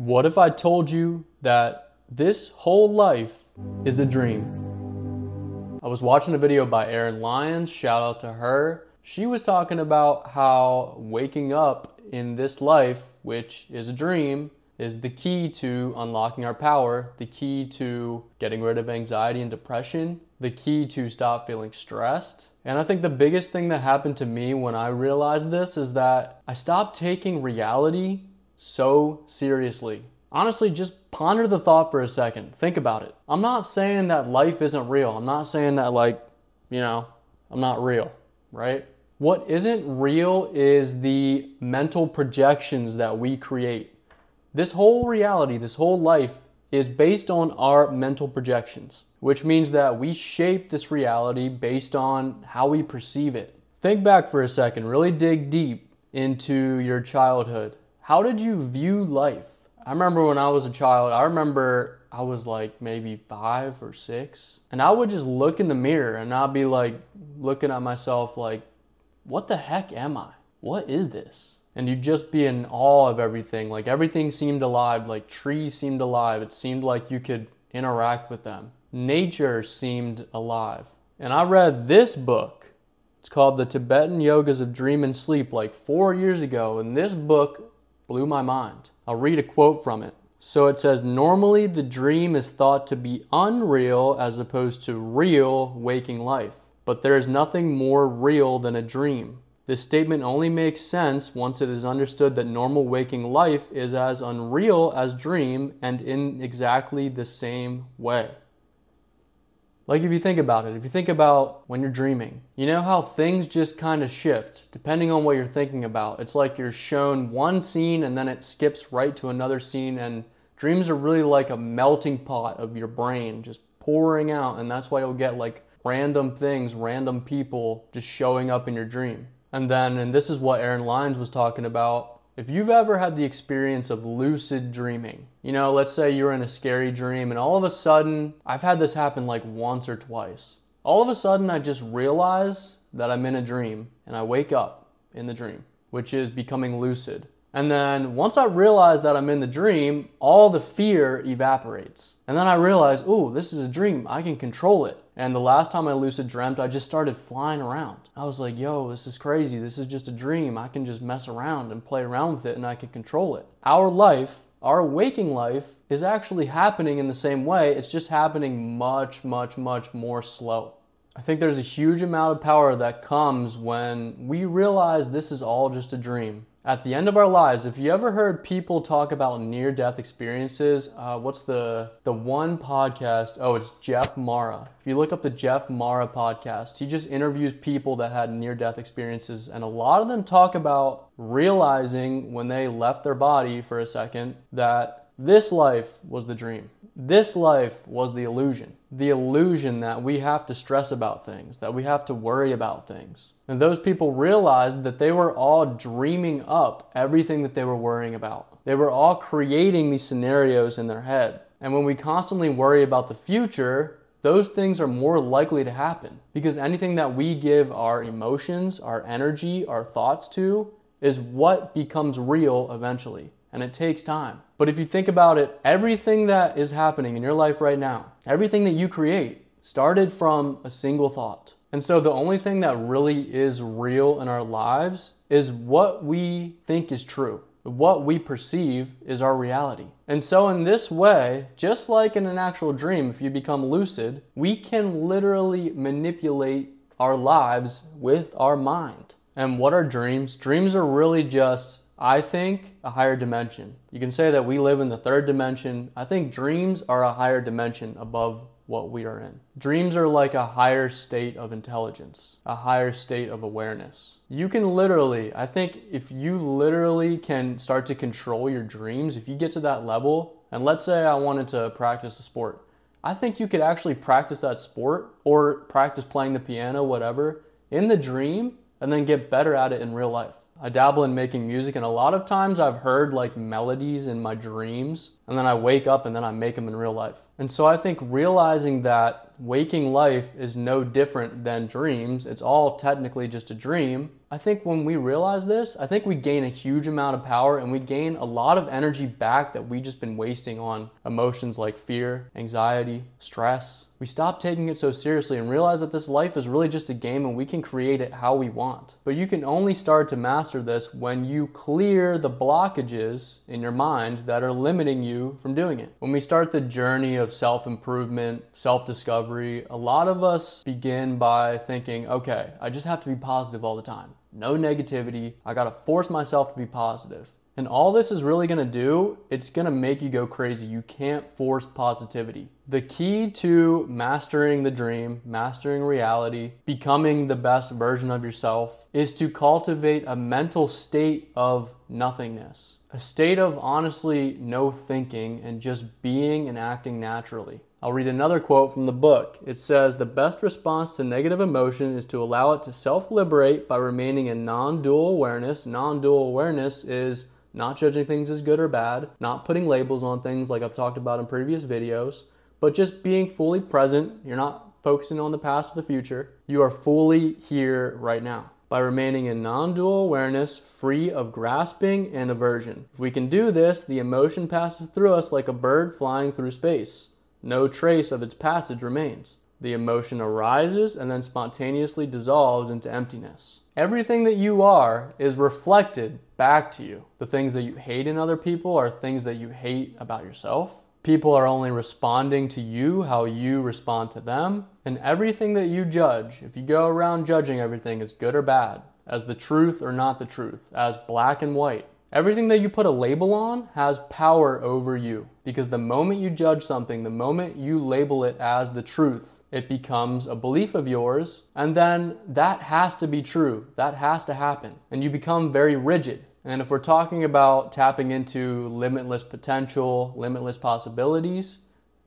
What if I told you that this whole life is a dream? I was watching a video by Erin Lyons, shout out to her. She was talking about how waking up in this life, which is a dream, is the key to unlocking our power, the key to getting rid of anxiety and depression, the key to stop feeling stressed. And I think the biggest thing that happened to me when I realized this is that I stopped taking reality so seriously. Honestly, just ponder the thought for a second. Think about it. I'm not saying that life isn't real. I'm not saying that I'm not real, right? What isn't real is the mental projections that we create. This whole reality, this whole life is based on our mental projections, which means that we shape this reality based on how we perceive it. Think back for a second, really dig deep into your childhood. How did you view life? I remember when I was a child, I was like maybe 5 or 6, and I would just look in the mirror and I'd be like looking at myself like, what the heck am I? What is this? And you'd just be in awe of everything. Like everything seemed alive, like trees seemed alive. It seemed like you could interact with them. Nature seemed alive. And I read this book. It's called The Tibetan Yogas of Dream and Sleep like 4 years ago. And this book blew my mind. I'll read a quote from it. So it says, normally the dream is thought to be unreal as opposed to real waking life. But there is nothing more real than a dream. This statement only makes sense once it is understood that normal waking life is as unreal as dream and in exactly the same way. Like if you think about it, if you think about when you're dreaming, you know how things just kind of shift depending on what you're thinking about. It's like you're shown one scene and then it skips right to another scene, and dreams are really like a melting pot of your brain just pouring out, and that's why you'll get like random things, random people just showing up in your dream. And this is what Erin Lyons was talking about. If you've ever had the experience of lucid dreaming, let's say you're in a scary dream and all of a sudden, I've had this happen like once or twice. All of a sudden, I just realize that I'm in a dream and I wake up in the dream, which is becoming lucid. And then once I realize that I'm in the dream, all the fear evaporates. And then I realize, ooh, this is a dream. I can control it. And the last time I lucid dreamt, I just started flying around. I was like, yo, this is crazy. This is just a dream. I can just mess around and play around with it and I can control it. Our life, our waking life, is actually happening in the same way. It's just happening much, much, much more slow. I think there's a huge amount of power that comes when we realize this is all just a dream. At the end of our lives, if you ever heard people talk about near-death experiences, what's the one podcast? Oh, it's Jeff Mara. If you look up the Jeff Mara podcast, he just interviews people that had near-death experiences, and a lot of them talk about realizing when they left their body for a second that this life was the dream. This life was the illusion. The illusion that we have to stress about things, that we have to worry about things. And those people realized that they were all dreaming up everything that they were worrying about. They were all creating these scenarios in their head. And when we constantly worry about the future, those things are more likely to happen. Because anything that we give our emotions, our energy, our thoughts to is what becomes real eventually. And it takes time. But if you think about it, everything that is happening in your life right now, everything that you create started from a single thought. And so the only thing that really is real in our lives is what we think is true. What we perceive is our reality. And so in this way, just like in an actual dream, if you become lucid, we can literally manipulate our lives with our mind. And what are dreams? Dreams are really just, I think, a higher dimension. You can say that we live in the third dimension. I think dreams are a higher dimension above what we are in. Dreams are like a higher state of intelligence, a higher state of awareness. You can literally, I think if you literally can start to control your dreams, if you get to that level, and let's say I wanted to practice a sport, I think you could actually practice that sport or practice playing the piano, whatever, in the dream and then get better at it in real life. I dabble in making music, and a lot of times I've heard like melodies in my dreams, and then I wake up and then I make them in real life. And so I think realizing that waking life is no different than dreams, it's all technically just a dream, I think when we realize this, I think we gain a huge amount of power and we gain a lot of energy back that we've just been wasting on emotions like fear, anxiety, stress. We stop taking it so seriously and realize that this life is really just a game and we can create it how we want. But you can only start to master this when you clear the blockages in your mind that are limiting you from doing it. When we start the journey of self-improvement, self-discovery, a lot of us begin by thinking, okay, I just have to be positive all the time. No negativity. I gotta force myself to be positive. And all this is really gonna do, it's gonna make you go crazy. You can't force positivity. The key to mastering the dream, mastering reality, becoming the best version of yourself is to cultivate a mental state of nothingness. A state of honestly no thinking and just being and acting naturally. I'll read another quote from the book. It says, "The best response to negative emotion is to allow it to self-liberate by remaining in non-dual awareness." Non-dual awareness is not judging things as good or bad, not putting labels on things like I've talked about in previous videos, but just being fully present. You're not focusing on the past or the future. You are fully here right now. By remaining in non-dual awareness, free of grasping and aversion. If we can do this, the emotion passes through us like a bird flying through space. No trace of its passage remains. The emotion arises and then spontaneously dissolves into emptiness. Everything that you are is reflected back to you. The things that you hate in other people are things that you hate about yourself. People are only responding to you how you respond to them. And everything that you judge, if you go around judging everything as good or bad, as the truth or not the truth, as black and white, everything that you put a label on has power over you. Because the moment you judge something, the moment you label it as the truth, it becomes a belief of yours, and then that has to be true. That has to happen. And you become very rigid. And if we're talking about tapping into limitless potential, limitless possibilities,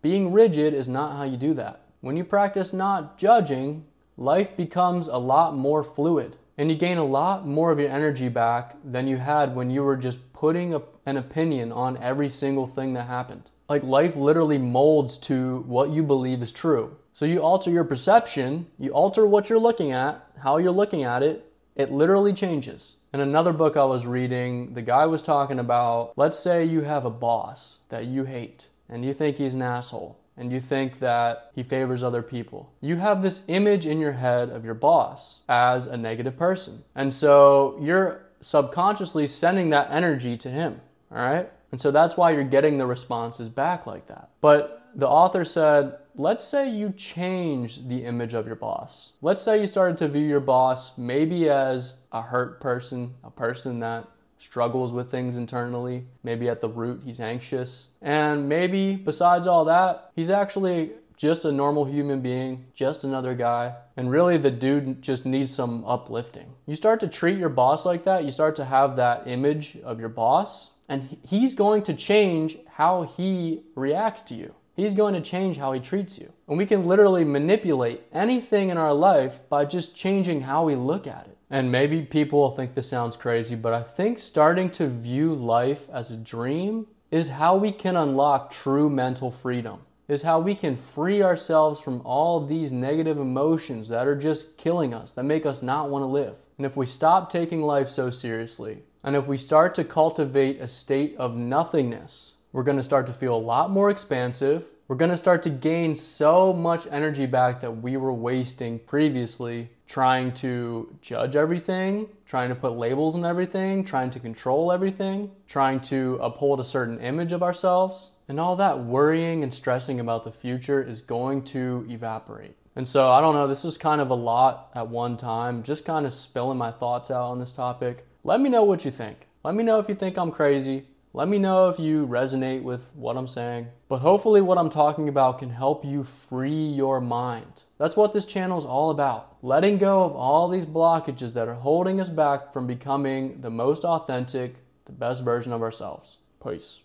being rigid is not how you do that. When you practice not judging, life becomes a lot more fluid. And you gain a lot more of your energy back than you had when you were just putting an opinion on every single thing that happened. Like life literally molds to what you believe is true. So you alter your perception, you alter what you're looking at, how you're looking at it, it literally changes. In another book I was reading, the guy was talking about, let's say you have a boss that you hate and you think he's an asshole and you think that he favors other people. You have this image in your head of your boss as a negative person. And so you're subconsciously sending that energy to him, all right? And so that's why you're getting the responses back like that. But the author said, let's say you change the image of your boss. Let's say you started to view your boss maybe as a hurt person, a person that struggles with things internally. Maybe at the root he's anxious. And maybe besides all that, he's actually just a normal human being, just another guy. And really the dude just needs some uplifting. You start to treat your boss like that, you start to have that image of your boss, and he's going to change how he reacts to you. He's going to change how he treats you. And we can literally manipulate anything in our life by just changing how we look at it. And maybe people will think this sounds crazy, but I think starting to view life as a dream is how we can unlock true mental freedom, is how we can free ourselves from all these negative emotions that are just killing us, that make us not want to live. And if we stop taking life so seriously, and if we start to cultivate a state of nothingness, we're going to start to feel a lot more expansive. We're going to start to gain so much energy back that we were wasting previously trying to judge everything, trying to put labels on everything, trying to control everything, trying to uphold a certain image of ourselves. And all that worrying and stressing about the future is going to evaporate. And so I don't know, this was kind of a lot at one time, just kind of spilling my thoughts out on this topic. Let me know what you think. Let me know if you think I'm crazy. Let me know if you resonate with what I'm saying. But hopefully what I'm talking about can help you free your mind. That's what this channel is all about. Letting go of all these blockages that are holding us back from becoming the most authentic, the best version of ourselves. Peace.